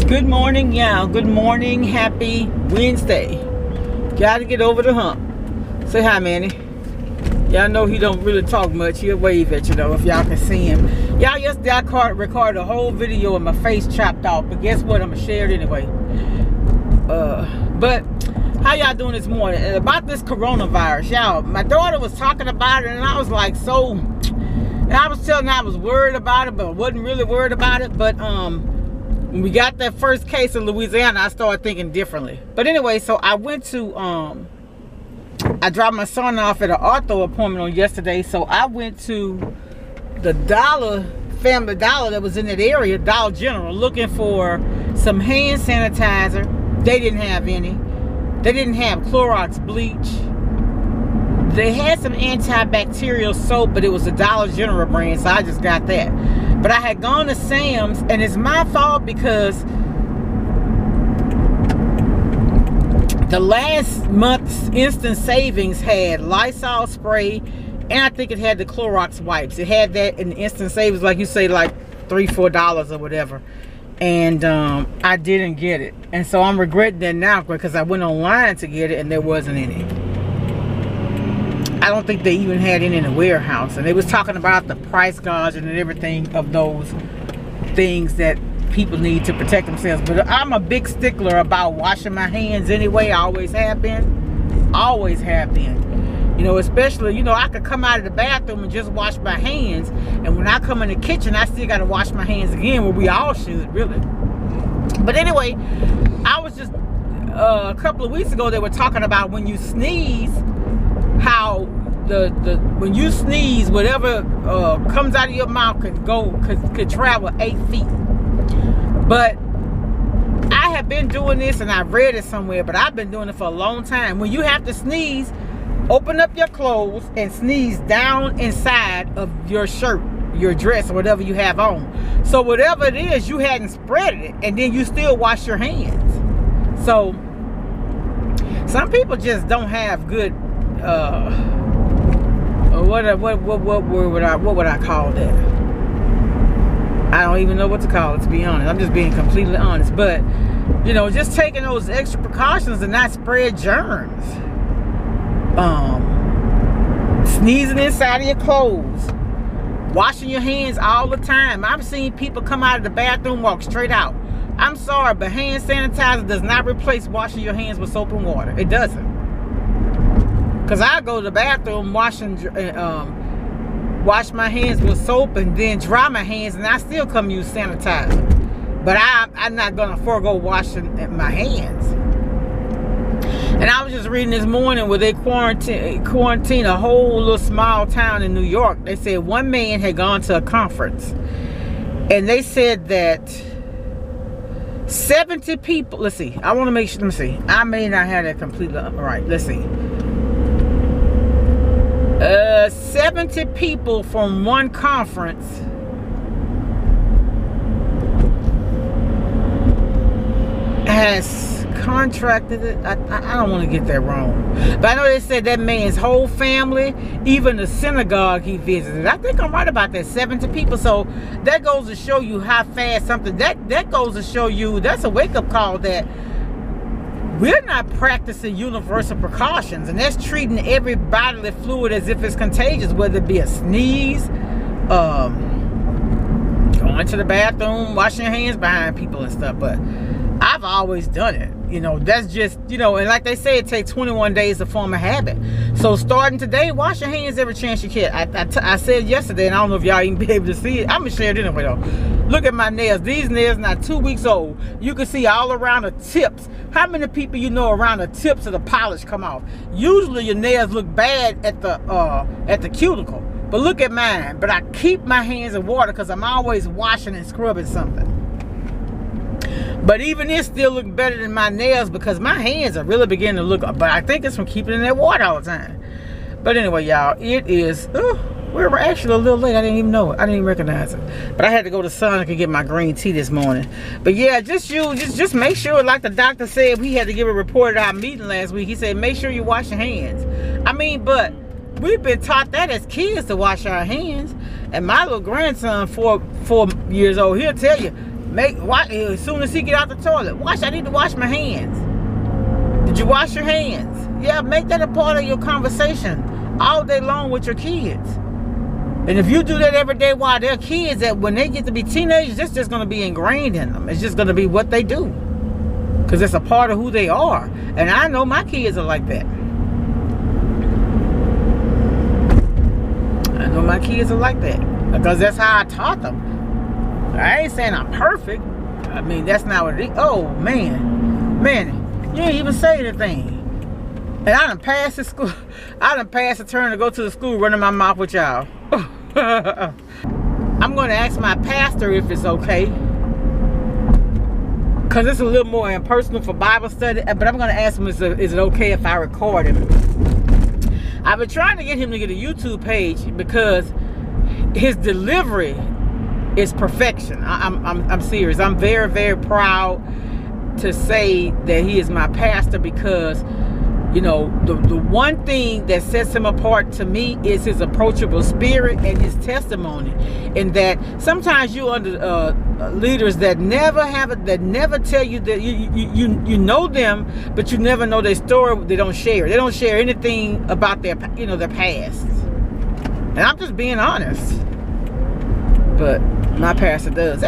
Good morning, y'all. Good morning. Happy Wednesday. Gotta get over the hump. Say hi, Manny. Y'all know he don't really talk much. He'll wave at you, though, if y'all can see him. Y'all, yesterday I recorded a whole video with my face chopped off. But guess what? I'm going to share it anyway. But how y'all doing this morning? And about this coronavirus, y'all, my daughter was talking about it, and I was like, and I was telling her I was worried about it, but I wasn't really worried about it. But, when we got that first case in Louisiana, I started thinking differently. But anyway, so I went to, I dropped my son off at an ortho appointment on yesterday. So I went to the Family Dollar that was in that area, Dollar General, looking for some hand sanitizer. They didn't have any. They didn't have Clorox bleach. They had some antibacterial soap, but it was a Dollar General brand, so I just got that. But I had gone to Sam's, and it's my fault because the last month's instant savings had Lysol spray, and I think it had the Clorox wipes. It had that in the instant savings, like you say, like $3-4 or whatever. And I didn't get it. And so I'm regretting that now because I went online to get it, and there wasn't any. I don't think they even had it in the warehouse. And they was talking about the price gouging and everything of those things that people need to protect themselves. But I'm a big stickler about washing my hands anyway. I always have been. Always have been. You know, especially, you know, I could come out of the bathroom and just wash my hands. And when I come in the kitchen, I still got to wash my hands again. Well, we all should, really. But anyway, I was just, a couple of weeks ago, they were talking about when you sneeze, how when you sneeze, whatever comes out of your mouth could travel 8 feet. But I have been doing this, and I read it somewhere, but I've been doing it for a long time. When you have to sneeze, open up your clothes and sneeze down inside of your shirt, your dress, or whatever you have on. So whatever it is, you hadn't spread it, and then you still wash your hands. So some people just don't have good what would I call that? I don't even know what to call it, to be honest. I'm just being completely honest. But, you know, just taking those extra precautions to not spread germs. Sneezing inside of your clothes. Washing your hands all the time. I've seen people come out of the bathroom, walk straight out. I'm sorry, but hand sanitizer does not replace washing your hands with soap and water. It doesn't. Because I go to the bathroom, wash my hands with soap and then dry my hands, and I still come use sanitizer. But I'm not going to forego washing my hands. And I was just reading this morning where they quarantine a whole little small town in New York. They said one man had gone to a conference, and they said that 70 people, let's see, I want to make sure, let me see. I may not have that completely right. Let's see. 70 people from one conference has contracted it. I don't want to get that wrong, but I know they said that man's whole family, even the synagogue he visited. I think I'm right about that, 70 people. So that goes to show you how fast something, that goes to show you, that's a wake-up call that we're not practicing universal precautions, and that's treating every bodily fluid as if it's contagious, whether it be a sneeze, going to the bathroom, washing your hands behind people and stuff. But I've always done it. You know, that's just, you know, and like they say, it takes 21 days to form a habit. So starting today, wash your hands every chance you can. I said yesterday, and I don't know if y'all even be able to see it. I'm going to share it anyway, though. Look at my nails. These nails are not 2 weeks old. You can see all around the tips. How many people you know around the tips of the polish come off? Usually your nails look bad at the cuticle. But look at mine. But I keep my hands in water because I'm always washing and scrubbing something. But even this still looks better than my nails because my hands are really beginning to look up. But I think it's from keeping in that water all the time. But anyway, y'all, it is, we were actually a little late. I didn't even know it. I didn't even recognize it. But I had to go to Sonic and get my green tea this morning. But yeah, just make sure, like the doctor said, we had to give a report at our meeting last week. He said, make sure you wash your hands. I mean, but we've been taught that as kids to wash our hands. And my little grandson, 4 years old, he'll tell you, As soon as he get out the toilet, I need to wash my hands. Did you wash your hands? Yeah, make that a part of your conversation all day long with your kids. And if you do that every day while they're kids, that when they get to be teenagers, it's just going to be ingrained in them. It's just going to be what they do. Because it's a part of who they are. And I know my kids are like that. I know my kids are like that. Because that's how I taught them. I ain't saying I'm perfect. I mean, that's not what it is. Oh, man. Man, you ain't even say anything. And I done passed the school. I done passed the turn to go to the school running my mouth with y'all. I'm going to ask my pastor if it's okay. Because it's a little more impersonal for Bible study. But I'm going to ask him, is it okay if I record him? I've been trying to get him to get a YouTube page because his delivery is perfection. I'm serious. I'm very, very proud to say that he is my pastor because, you know, the one thing that sets him apart to me is his approachable spirit and his testimony. And that sometimes you under leaders that never tell you that you know them, but you never know their story. They don't share. They don't share anything about their past. And I'm just being honest. But my pastor does.